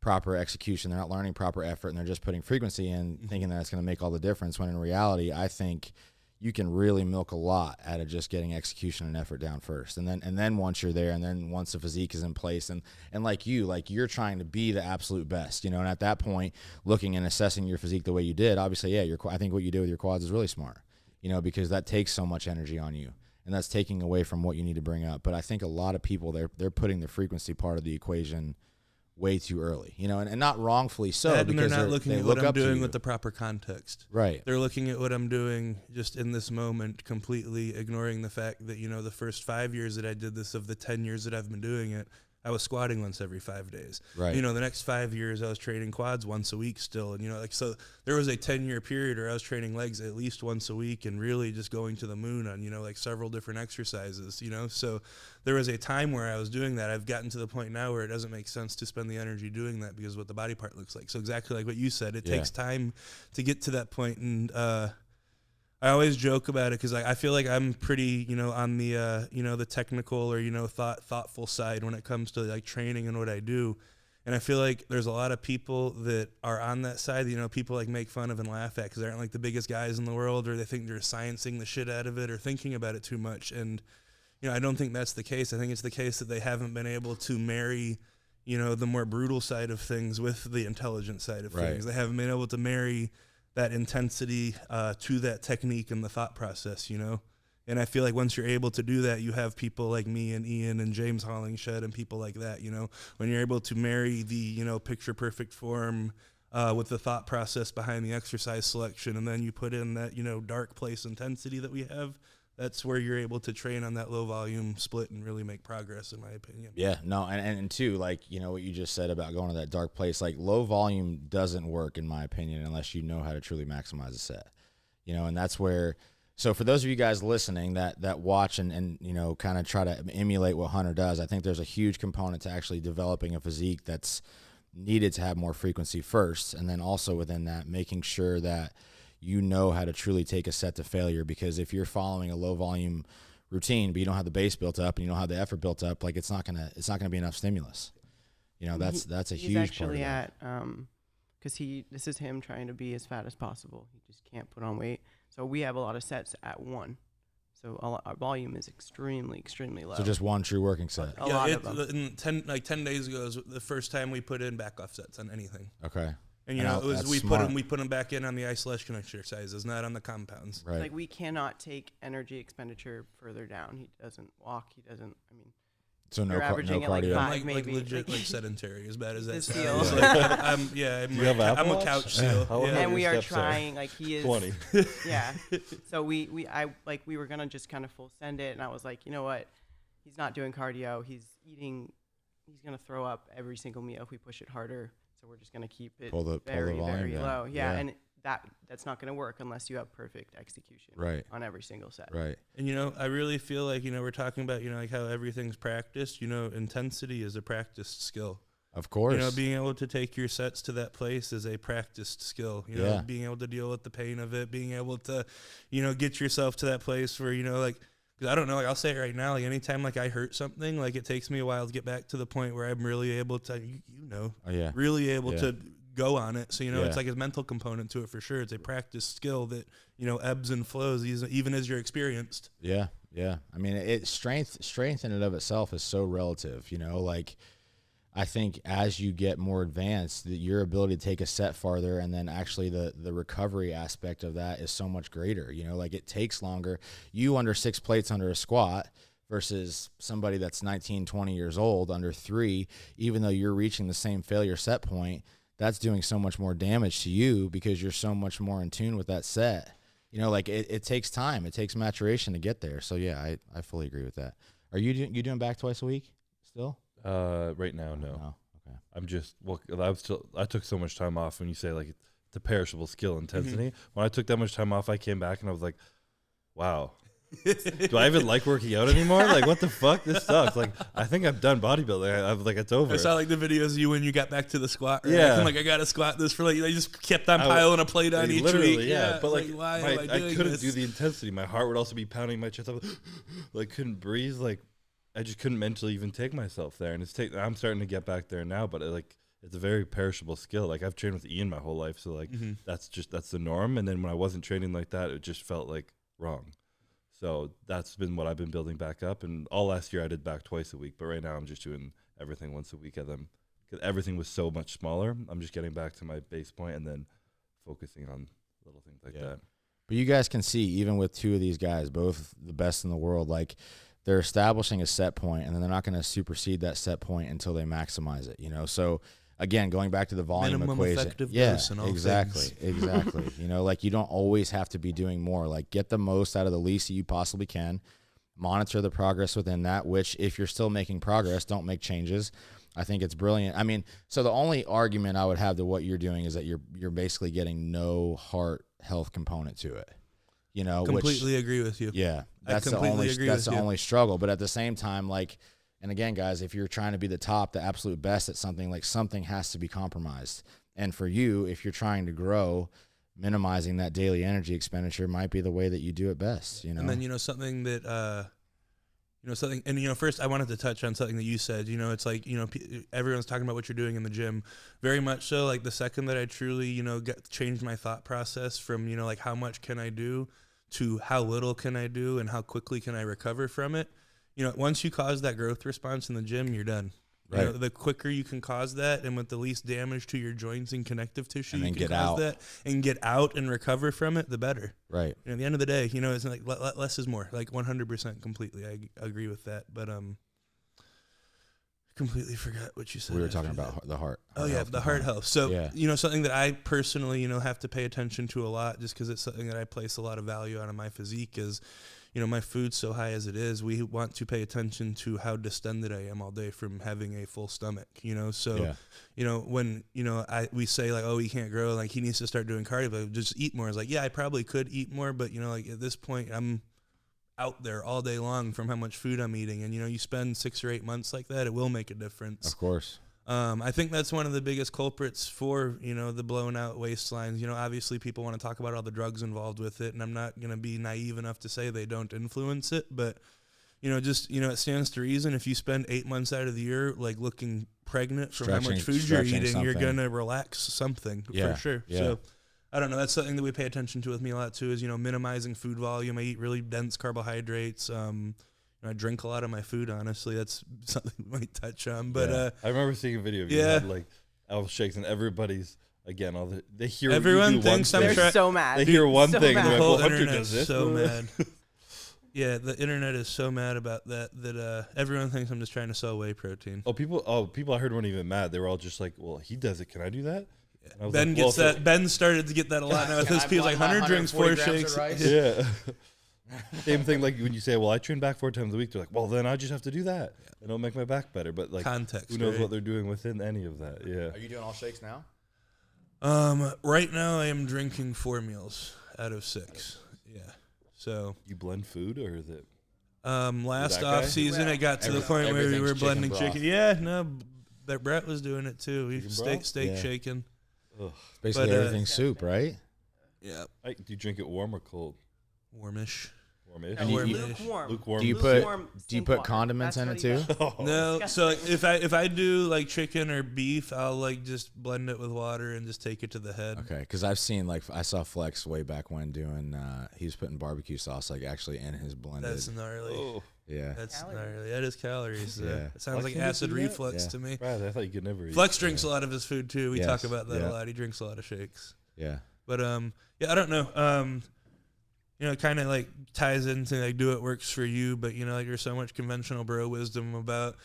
S5: proper execution, they're not learning proper effort, and they're just putting frequency in thinking that it's going to make all the difference, when in reality I think you can really milk a lot out of just getting execution and effort down first, and then once you're there, and then once the physique is in place, and like you're trying to be the absolute best, and at that point looking and assessing your physique the way you did, obviously I think what you did with your quads is really smart, because that takes so much energy on you, and that's taking away from what you need to bring up. But I think a lot of people, they're putting the frequency part of the equation way too early, and not wrongfully so,
S1: And
S5: because
S1: they're not looking at
S5: look
S1: what I'm
S5: up to
S1: doing
S5: you.
S1: with the proper context.
S5: Right.
S1: They're looking at what I'm doing just in this moment, completely ignoring the fact that, the first 5 years that I did this, of the 10 years that I've been doing it, I was squatting once every 5 days.
S5: Right.
S1: The next 5 years I was training quads once a week still. And, so there was a 10-year period where I was training legs at least once a week and really just going to the moon on, several different exercises, So there was a time where I was doing that. I've gotten to the point now where it doesn't make sense to spend the energy doing that because of what the body part looks like. So exactly like what you said, it takes time to get to that point. And, I always joke about it because I feel like I'm pretty, on the, the technical or, thoughtful side when it comes to like training and what I do. And I feel like there's a lot of people that are on that side, people like make fun of and laugh at because they aren't like the biggest guys in the world, or they think they're sciencing the shit out of it or thinking about it too much. And, I don't think that's the case. I think it's the case that they haven't been able to marry, the more brutal side of things with the intelligent side of things. They haven't been able to marry that intensity to that technique and the thought process, And I feel like once you're able to do that, you have people like me and Ian and James Hollingshed and people like that, When you're able to marry the, picture perfect form with the thought process behind the exercise selection, and then you put in that, dark place intensity that we have, that's where you're able to train on that low volume split and really make progress, in my opinion.
S5: Yeah, no, and too, like, what you just said about going to that dark place, like low volume doesn't work, in my opinion, unless you know how to truly maximize a set, and that's where, so for those of you guys listening that watch and kind of try to emulate what Hunter does, I think there's a huge component to actually developing a physique that's needed to have more frequency first, and then also within that, making sure that you know how to truly take a set to failure, because if you're following a low volume routine but you don't have the base built up and you don't have the effort built up, like it's not gonna be enough stimulus. That's a huge part of
S3: actually
S5: that.
S3: because this is him trying to be as fat as possible. He just can't put on weight. So we have a lot of sets at 1. So our volume is extremely low.
S5: So just one true working set.
S3: A lot of them.
S1: 10 days ago was the first time we put in back off sets on anything.
S5: Okay.
S1: And
S5: And
S1: it was
S5: that's
S1: we
S5: smart.
S1: put them back in on the isolation exercises, not on the compounds.
S5: Right.
S3: Like we cannot take energy expenditure further down. He doesn't walk. He doesn't. I mean,
S5: So no
S3: you're
S5: no
S3: averaging at like
S5: cardio.
S3: 5
S1: I'm
S3: maybe.
S1: legit sedentary, as bad as that
S3: This
S1: sounds.
S3: seal.
S1: Like, I'm
S4: Do you have Apple
S1: I'm a
S4: Watch?
S1: couch seal.
S4: How
S1: Yeah.
S4: are
S3: and
S4: your
S3: we are
S4: steps
S3: trying. Like he is.
S4: 20.
S3: Yeah. So we were gonna just kind of full send it, and I was like, you know what? He's not doing cardio. He's eating. He's gonna throw up every single meal if we push it harder. So we're just gonna keep it
S5: Pull the
S3: very
S5: volume down.
S3: low. Yeah.
S5: Yeah.
S3: And that's not gonna work unless you have perfect execution.
S5: Right.
S3: On every single set.
S5: Right.
S1: And I really feel like we're talking about like how everything's practiced. Intensity is a practiced skill.
S5: Of course.
S1: Being able to take your sets to that place is a practiced skill.
S5: Yeah.
S1: Being able to deal with the pain of it, being able to, get yourself to that place where like. Because I don't know, like I'll say it right now, like anytime like I hurt something, like it takes me a while to get back to the point where I'm really able to,
S5: Oh, yeah.
S1: really able
S5: Yeah.
S1: to go on it. So,
S5: Yeah.
S1: it's like a mental component to it for sure. It's a practice skill that, ebbs and flows even as you're experienced.
S5: Yeah. Yeah. I mean, strength in and of itself is so relative, like I think as you get more advanced, your ability to take a set farther, and then actually the recovery aspect of that is so much greater, like it takes longer. You under 6 plates under a squat versus somebody that's 19, 20 years old under 3, even though you're reaching the same failure set point, that's doing so much more damage to you because you're so much more in tune with that set. Like it takes time. It takes maturation to get there. So, yeah, I fully agree with that. Are you doing back twice a week still?
S4: Right now, no.
S5: Oh, okay.
S4: I'm just, I took so much time off. When you say like it's a perishable skill intensity, when I took that much time off, I came back and I was like, wow. Do I even like working out anymore? Like, what the fuck? This sucks. Like, I think I've done bodybuilding. I'm like, it's over.
S1: I saw like the videos of you when you got back to the squat. Right?
S4: Yeah.
S1: I'm like, I got to squat this for they just kept on piling a plate on each
S4: literally,
S1: week.
S4: yeah. But like,
S1: why am I doing
S4: I couldn't
S1: this?
S4: do the intensity. My heart would also be pounding my chest. I was like, couldn't breathe. Like, I just couldn't mentally even take myself there. And I'm starting to get back there now, but it's a very perishable skill. Like, I've trained with Ian my whole life. So like, that's the norm. And then when I wasn't training like that, it just felt like wrong. So that's been what I've been building back up. And all last year I did back twice a week. But right now I'm just doing everything once a week at them. Because everything was so much smaller. I'm just getting back to my base point and then focusing on little things like that.
S5: But you guys can see, even with 2 of these guys, both the best in the world, like they're establishing a set point, and then they're not going to supersede that set point until they maximize it, So again, going back to the volume
S1: Minimum
S5: equation.
S1: effective
S5: Yeah,
S1: dose in all
S5: exactly.
S1: things.
S5: Exactly. Like you don't always have to be doing more. Like get the most out of the least that you possibly can. Monitor the progress within that, which if you're still making progress, don't make changes. I think it's brilliant. I mean, so the only argument I would have to what you're doing is that you're basically getting no heart health component to it.
S1: Completely agree with you.
S5: Yeah.
S1: I
S5: That's
S1: completely agree with
S5: the
S1: you.
S5: only struggle. But at the same time, like, and again, guys, if you're trying to be the top, the absolute best at something, like something has to be compromised. And for you, if you're trying to grow, minimizing that daily energy expenditure might be the way that you do it best.
S1: And then, something that, first I wanted to touch on something that you said, it's like, everyone's talking about what you're doing in the gym. Very much so. Like the second that I truly, changed my thought process from, like how much can I do to how little can I do and how quickly can I recover from it. Once you cause that growth response in the gym, you're done.
S5: Right.
S1: The quicker you can cause that and with the least damage to your joints and connective tissue,
S5: And
S1: you
S5: then
S1: can
S5: get
S1: cause
S5: out.
S1: that and get out and recover from it, the better.
S5: Right.
S1: At the end of the day, it's like less is more, like 100% completely. I agree with that. But completely forgot what you said.
S5: We were talking
S1: after
S5: about the heart.
S1: Oh, yeah, the heart health. So,
S5: Yeah.
S1: something that I personally, have to pay attention to a lot just because it's something that I place a lot of value on in my physique is, my food's so high as it is, we want to pay attention to how distended I am all day from having a full stomach, So, when, we say like, oh, he can't grow, like he needs to start doing cardio, but just eat more. It's like, yeah, I probably could eat more, but, like at this point, I'm out there all day long from how much food I'm eating. And, you spend 6 or 8 months like that, it will make a difference.
S5: Of course.
S1: I think that's one of the biggest culprits for, the blown out waistlines. Obviously people want to talk about all the drugs involved with it, and I'm not going to be naive enough to say they don't influence it, but, it stands to reason if you spend 8 months out of the year, like looking pregnant from how much food you're eating, you're going to relax something for sure.
S5: Yeah.
S1: So I don't know. That's something that we pay attention to with me a lot too is, minimizing food volume. I eat really dense carbohydrates. I drink a lot of my food, honestly. That's something we might touch on. But
S4: I remember seeing a video of you had like elf shakes and everybody's again they hear
S1: everyone
S4: you do
S1: thinks
S4: one
S1: I'm
S4: thing.
S3: They're so mad.
S4: They hear one
S3: So
S4: thing
S3: mad.
S4: and
S1: the
S4: they're like,
S1: whole
S4: well, Hunter
S1: internet's
S4: does this.
S1: so mad. Yeah, the internet is so mad about that everyone thinks I'm just trying to sell whey protein.
S4: People I heard weren't even mad. They were all just like, well, he does it. Can I do that? And I was
S1: Ben
S4: like,
S1: gets
S4: well,
S1: that. Ben started to get that a lot now with his people. Like Hunter drinks 4 shakes.
S4: Yeah. Same thing like when you say, well, I train back 4 times a week. They're like, well, then I just have to do that. It'll make my back better. But like,
S1: Context.
S4: who knows
S1: right?
S4: what they're doing within any of that? Yeah.
S5: Are you doing all shakes now?
S1: Right now I am drinking 4 meals out of 6. Yeah. So
S4: You blend food or is it?
S1: last
S4: that guy?
S1: off season it got to the point where we
S5: everything's
S1: were
S5: chicken
S1: blending
S5: broth.
S1: chicken. Yeah, no, that Brett was doing it too. He
S4: Chicken broth?
S1: steak
S5: Yeah.
S1: shaking.
S4: Ugh.
S5: Basically
S1: But,
S5: everything's soup, right?
S1: Yeah,
S4: Do you drink it warm or cold?
S1: warmish.
S4: Warm-ish.
S3: No,
S5: do you-
S3: lukewarm.
S5: Do you
S3: Lukewarm
S5: put
S3: stink
S5: put
S3: water.
S5: condiments in
S3: That's
S5: it
S3: what he
S5: too?
S3: does.
S1: No,
S3: Disgusting.
S1: so if I do like chicken or beef, I'll like just blend it with water and just take it to the head.
S5: Okay, because I've seen like I saw Flex way back when doing he was putting barbecue sauce like actually in his blended.
S1: That's gnarly.
S4: Oh,
S5: Yeah.
S1: That's
S3: Calories.
S1: gnarly. That is calories.
S5: Yeah.
S1: It sounds
S4: Why
S1: like
S4: can't you
S1: acid
S4: do that?
S1: reflux
S5: Yeah.
S1: to me.
S4: Brad, I thought you could never eat.
S1: Flex drinks a lot of his food too. We talk
S5: Yes.
S1: about that
S5: Yeah.
S1: a lot. He drinks a lot of shakes.
S5: Yeah.
S1: But yeah, I don't know. It kind of like ties into like do what works for you, but like there's so much conventional bro wisdom about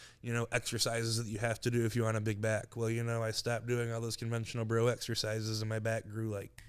S1: exercises that you have to do if you want a big back. Well, I stopped doing all those conventional bro exercises and my back grew like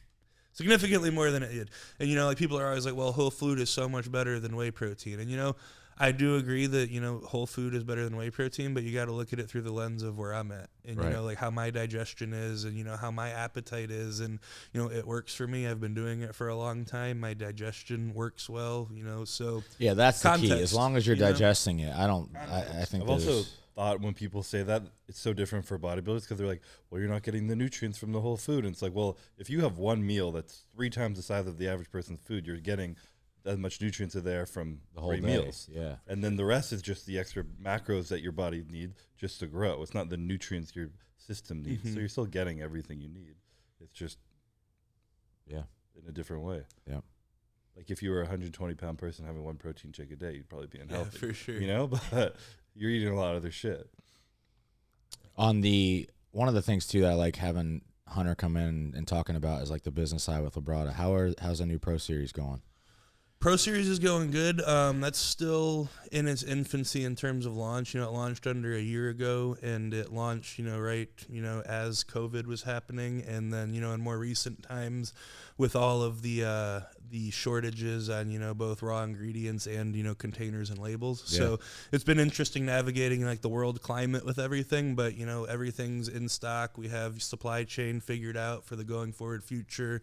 S1: significantly more than it did. And like people are always like, well, whole food is so much better than whey protein. And I do agree that whole food is better than whey protein, but you got to look at it through the lens of where I'm at, and
S5: Right.
S1: like how my digestion is, and how my appetite is, and it works for me. I've been doing it for a long time. My digestion works well, so
S5: Yeah, that's the key.
S1: Context,
S5: As long as you're
S1: you know?
S5: digesting it, I think
S4: I've also
S5: there's-
S4: thought when people say that it's so different for bodybuilders because they're like, well, you're not getting the nutrients from the whole food. And it's like, well, if you have one meal that's 3 times the size of the average person's food, you're getting as much nutrients are there from
S5: the whole
S4: 3
S5: day.
S4: meals.
S5: Yeah.
S4: And then the rest is just the extra macros that your body needs just to grow. It's not the nutrients your system needs.
S1: Mhm.
S4: So you're still getting everything you need. It's just
S5: Yeah.
S4: in a different way.
S5: Yeah.
S4: Like if you were a 120-pound person having 1 protein shake a day, you'd probably be
S1: yeah,
S4: unhealthy.
S1: for sure.
S4: But you're eating a lot of other shit.
S5: On the one of the things too that I like having Hunter come in and talking about is like the business side with Labrada. How's the new Pro Series going?
S1: Pro Series is going good. That's still in its infancy in terms of launch. It launched under a year ago, and it launched, right, as COVID was happening, and then, in more recent times, with all of the shortages on, both raw ingredients and containers and labels.
S5: Yeah.
S1: So it's been interesting navigating like the world climate with everything, but everything's in stock. We have supply chain figured out for the going forward future.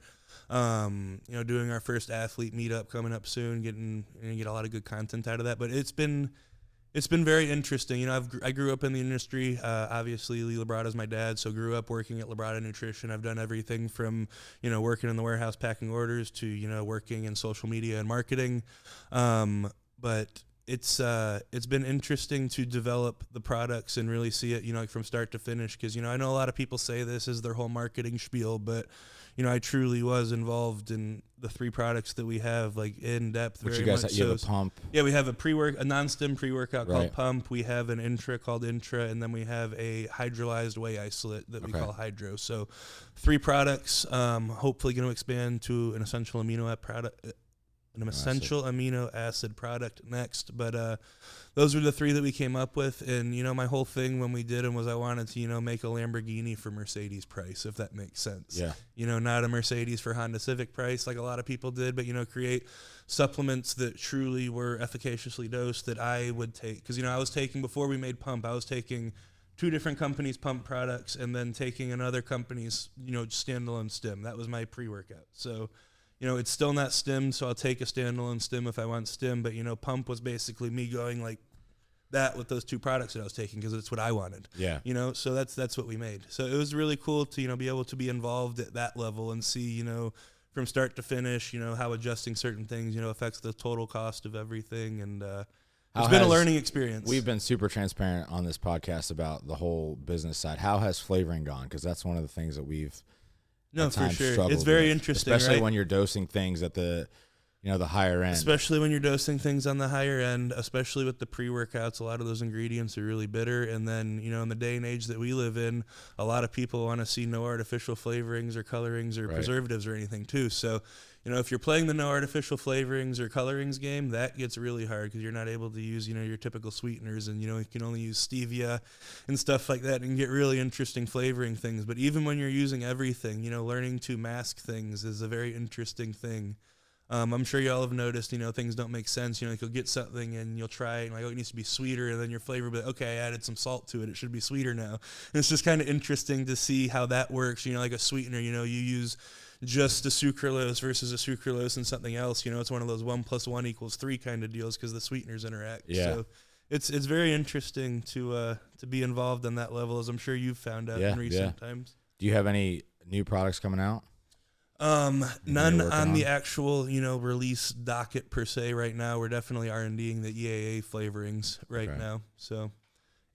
S1: Doing our first athlete meetup coming up soon, get a lot of good content out of that. But it's been very interesting. I grew up in the industry. Obviously, Lee Labrada's my dad, so grew up working at Labrada Nutrition. I've done everything from working in the warehouse packing orders to working in social media and marketing. But it's been interesting to develop the products and really see it like from start to finish, because I know a lot of people say this is their whole marketing spiel, but I truly was involved in the 3 products that we have, like in depth.
S5: Which
S1: very
S5: you guys
S1: much
S5: you have
S1: so.
S5: a pump.
S1: Yeah, we have a non-stim pre-workout
S5: Right.
S1: called Pump. We have an intra called Intra, and then we have a hydrolyzed whey isolate that we
S5: Okay.
S1: call Hydro. So 3 products. Hopefully going to expand to an essential amino acid product next. But those were the 3 that we came up with. And, my whole thing when we did them was I wanted to, make a Lamborghini for Mercedes price, if that makes sense.
S5: Yeah.
S1: Not a Mercedes for Honda Civic price like a lot of people did, but, create supplements that truly were efficaciously dosed that I would take. Because, I was taking, before we made Pump, I was taking 2 different companies' pump products and then taking another company's, standalone stim. That was my pre-workout. So, it's still not stim, so I'll take a standalone stim if I want stim. But, Pump was basically me going like that with those 2 products that I was taking because it's what I wanted.
S5: Yeah.
S1: So that's what we made. So it was really cool to, be able to be involved at that level and see, from start to finish, how adjusting certain things, affects the total cost of everything. And it's been a learning experience.
S5: We've been super transparent on this podcast about the whole business side. How has flavoring gone? Because that's one of the things that we've
S1: No,
S5: at
S1: for
S5: times
S1: sure.
S5: struggled
S1: It's very
S5: with,
S1: interesting,
S5: especially
S1: right?
S5: when you're dosing things at the the higher end.
S1: Especially when you're dosing things on the higher end, especially with the pre-workouts, a lot of those ingredients are really bitter. And then, in the day and age that we live in, a lot of people want to see no artificial flavorings or colorings or
S5: Right.
S1: preservatives or anything too. So, if you're playing the no artificial flavorings or colorings game, that gets really hard because you're not able to use, your typical sweeteners, and, you can only use stevia and stuff like that and get really interesting flavoring things. But even when you're using everything, learning to mask things is a very interesting thing. I'm sure y'all have noticed, things don't make sense. Like you'll get something and you'll try it and like, oh, it needs to be sweeter. And then your flavor, but okay, I added some salt to it. It should be sweeter now. And it's just kind of interesting to see how that works. Like a sweetener, you use just a sucralose versus a sucralose and something else. It's one of those 1 + 1 = 3 kind of deals because the sweeteners interact.
S5: Yeah.
S1: So it's very interesting to be involved on that level, as I'm sure you've found out in recent times.
S5: Do you have any new products coming out?
S1: None
S5: working
S1: on the
S5: on?
S1: actual, release docket per se right now. We're definitely R&Ding the EAA flavorings right
S5: Okay.
S1: now. So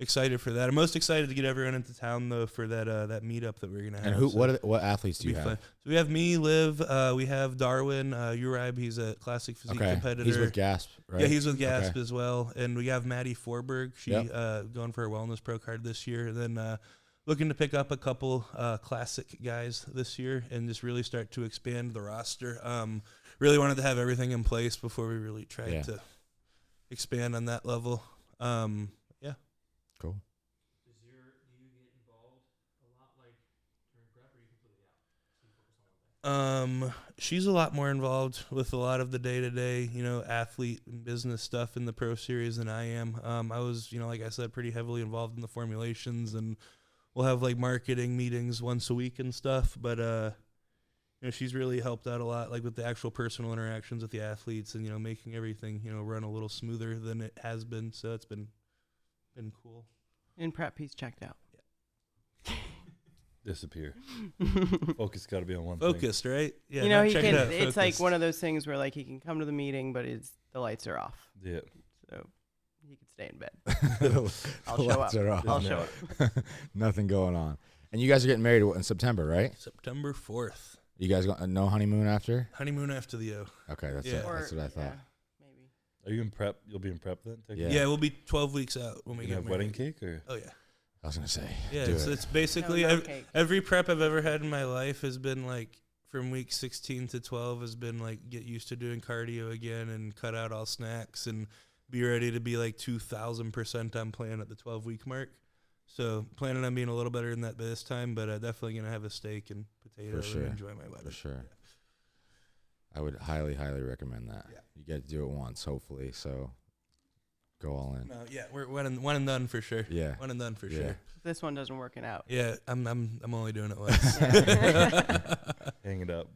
S1: excited for that. I'm most excited to get everyone into town though for that meetup that we're gonna have.
S5: And
S1: So
S5: what athletes do you
S1: it'll be
S5: have?
S1: fun. So we have me, Liv. We have Darwin, Uribe. He's a classic physique competitor.
S5: He's with Gasp, right?
S1: Yeah, he's with Gasp
S5: Okay.
S1: as well. And we have Maddie Forberg. She going for her wellness pro card this year. And then looking to pick up a couple classic guys this year and just really start to expand the roster. Really wanted to have everything in place before we really tried to expand on that level. Yeah.
S5: Cool.
S6: Do you get involved a lot like during prep, or you completely out? So you focus on one thing?
S1: She's a lot more involved with a lot of the day-to-day, athlete and business stuff in the pro series than I am. I was, like I said, pretty heavily involved in the formulations, and we'll have like marketing meetings once a week and stuff. But she's really helped out a lot, like with the actual personal interactions with the athletes, and making everything run a little smoother than it has been. So it's been cool.
S3: In prep, he's checked out.
S4: Disappear. Focus got to be on one thing.
S1: Focused, right? Yeah.
S3: he
S1: check
S3: can.
S1: it out,
S3: It's like
S1: focused.
S3: one of those things where like he can come to the meeting, but the lights are off,
S4: Yeah.
S3: so he could stay in bed.
S5: The
S3: I'll show
S5: lights
S3: up.
S5: are off.
S3: I'll show up.
S5: Nothing going on. And you guys are getting married in September, right?
S1: September 4th.
S5: You guys got no honeymoon after?
S1: Honeymoon after the O.
S5: Okay, that's
S1: Yeah.
S5: it. That's what I thought.
S3: Yeah, maybe.
S4: Are you in prep? You'll be in prep then?
S5: Yeah.
S1: Yeah, we'll be 12 weeks out when we
S4: You
S1: get
S4: have
S1: married.
S4: wedding cake or?
S1: Oh, yeah.
S5: I was gonna say.
S1: Yeah,
S5: do
S1: so
S5: it.
S1: it's basically
S3: No cake.
S1: every prep I've ever had in my life has been like from week 16 to 12 has been like get used to doing cardio again and cut out all snacks and be ready to be like 2,000% on plan at the 12-week mark. So planning on being a little better than that by this time, but definitely going to have a steak and potato
S5: sure.
S1: and enjoy my wedding.
S5: For sure. I would highly, highly recommend that.
S1: Yeah.
S5: You get to do it once, hopefully. So go all in.
S1: No, yeah, we're one and done for sure.
S5: Yeah.
S1: One and done for
S5: Yeah.
S1: sure.
S3: If this one doesn't work out.
S1: Yeah, I'm only doing it once.
S4: Hang it up.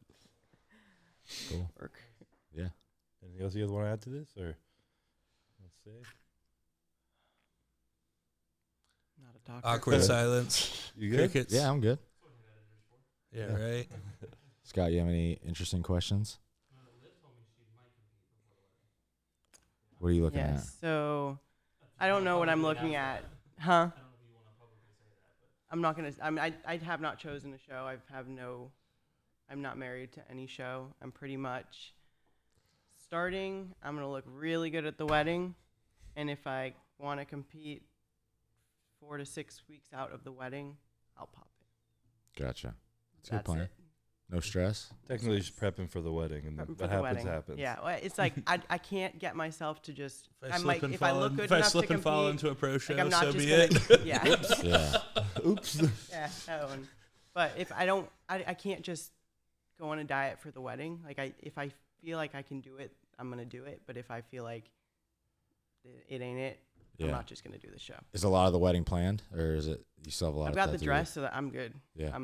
S5: Cool.
S3: Work.
S5: Yeah.
S4: Anything else you guys want to add to this or? Let's see.
S3: Not a talker.
S1: Awkward silence.
S4: You good?
S1: Crickets.
S5: Yeah, I'm good.
S1: Yeah,
S4: Yeah.
S1: right.
S5: Scott, you have any interesting questions? What are you looking
S3: Yes. So I don't know what I'm looking at. Huh? I'm not gonna. I have not chosen a show. I'm not married to any show. I'm pretty much starting. I'm gonna look really good at the wedding, and if I want to compete 4 to 6 weeks out of the wedding, I'll pop it.
S5: Gotcha. That's a good
S3: That's
S5: plan.
S3: it.
S5: No stress?
S4: Technically, just prepping for the wedding, and then
S3: Prepping for
S4: what
S3: the
S4: happens
S3: wedding.
S4: happens.
S3: Yeah, well, it's like I can't get myself to just.
S1: If I
S3: I'm
S1: slip
S3: like
S1: and
S3: if I
S1: fall
S3: look
S1: in-
S3: good
S1: if I
S3: enough
S1: slip
S3: to
S1: and fall
S3: compete,
S1: into a pro show,
S3: like I'm not
S1: so
S3: just
S1: be
S3: gonna.
S1: it.
S3: Yeah.
S5: Yeah.
S4: Oops.
S3: Yeah, no, but if I can't just go on a diet for the wedding. Like if I feel like I can do it, I'm gonna do it. But if I feel like it ain't it, I'm
S5: Yeah.
S3: not just gonna do the show.
S5: Is a lot of the wedding planned, or is it you still have a lot
S3: I've
S5: of
S3: got
S5: stuff
S3: the
S5: to do?
S3: dress, so that I'm good.
S5: Yeah.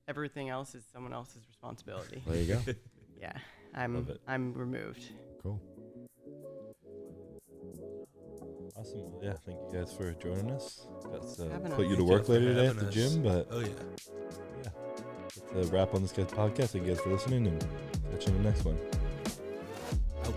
S3: Everything else is someone else's responsibility.
S5: There you go.
S3: Yeah,
S4: Love it.
S3: I'm removed.
S5: Cool.
S4: Awesome. Well, yeah, thank you guys for joining us. Got
S3: Having
S4: put
S3: us.
S4: you to
S1: Thank
S4: work
S1: you for
S4: later today at
S1: having
S4: the
S1: us.
S4: gym, but
S1: Oh yeah.
S4: yeah, that's a wrap on this guy's podcast. Thank you guys for listening, and catch you in the next one.
S1: Out.